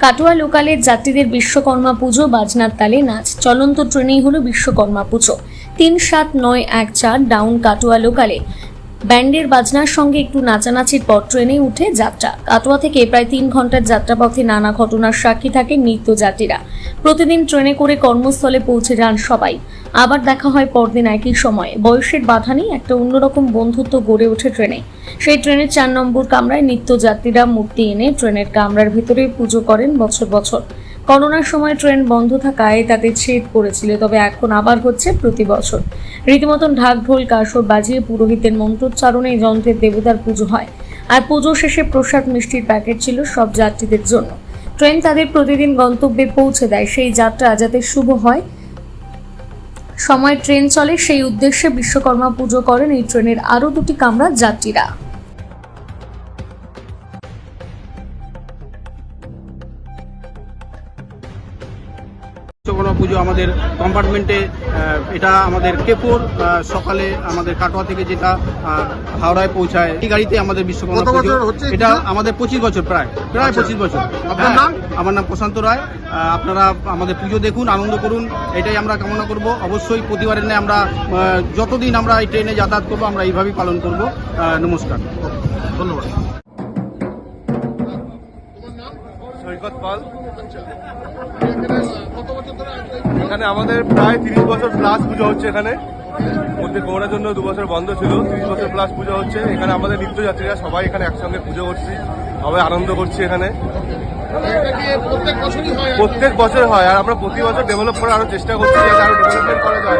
কাটোয়া লোকালের যাত্রীদের বিশ্বকর্মা পুজো, বাজনার তালে নাচ। চলন্ত ট্রেনেই হলো বিশ্বকর্মা পুজো। 37914 ডাউন কাটোয়া লোকালে ব্যান্ডের বাজনার সঙ্গে একটু নাচানাচির পর ট্রেনে উঠে যাত্রা। কাটোয়া থেকে প্রায় 3 ঘন্টার যাত্রাপথে নানা ঘটনার সাক্ষী থাকেন নিত্যযাত্রীরা। প্রতিদিন ট্রেনে করে কর্মস্থলে পৌঁছে যান সবাই। আবার দেখা হয় পরদিন একই সময়ে। বয়সের বাধা নেই, একটা অন্যরকম বন্ধুত্ব গড়ে ওঠে ট্রেনে। সেই ট্রেনের 4 নম্বর কামরায় নিত্যযাত্রীরা মূর্তি এনে ট্রেনের কামরার ভিতরে পুজো করেন বছর বছর। করোনার সময় ট্রেন বন্ধ থাকায় তাতে ছেদ পড়েছিল, তবে এখন আবার হচ্ছে প্রতি বছর। রীতিমতন ঢাক ঢোল কাসর বাজিয়ে পুরোহিতের মন্ত্রোচ্চারণে যন্ত্রের দেবতার পুজো হয়। আর পুজো শেষে প্রসাদ মিষ্টির প্যাকেট ছিল সব যাত্রীদের জন্য। ট্রেন তাদের প্রতিদিন গন্তব্যে পৌঁছে দেয়। সেই যাত্রা যাতে শুভ হয়, সময় ট্রেন চলে, সেই উদ্দেশ্যে বিশ্বকর্মা পুজো করেন এই ট্রেনের আরো 2টি কামরার যাত্রীরা। বিশ্বকর্মা পুজো আমাদের কম্পার্টমেন্টে, এটা আমাদের কেপুর সকালে আমাদের কাটোয়া থেকে যেটা হাওড়ায় পৌঁছায়, এই গাড়িতে আমাদের বিশ্বকর্মা পুজো। এটা আমাদের 25 বছর, প্রায় 25 বছর। আপনার নাম? আমার নাম প্রশান্ত রায়। আপনারা আমাদের পুজো দেখুন, আনন্দ করুন, এটাই আমরা কামনা করব। অবশ্যই প্রতিবারের ন্যায় আমরা যতদিন আমরা এই ট্রেনে যাতায়াত করবো আমরা এইভাবেই পালন করব। নমস্কার, ধন্যবাদ। সৈকত পাল। এখানে আমাদের প্রায় 30 বছর প্লাস পুজো হচ্ছে। এখানে মধ্যে করোনার জন্য 2 বছর বন্ধ ছিল, 30 বছর প্লাস পুজো হচ্ছে। এখানে আমাদের নিত্যযাত্রীরা সবাই এখানে একসঙ্গে পুজো করছি, সবাই আনন্দ করছি। এখানে প্রত্যেক বছর হয়, আর আমরা প্রতি বছর ডেভেলপ করার আরো চেষ্টা করছি, যাতে আরো ডেভেলপমেন্ট করা যায়।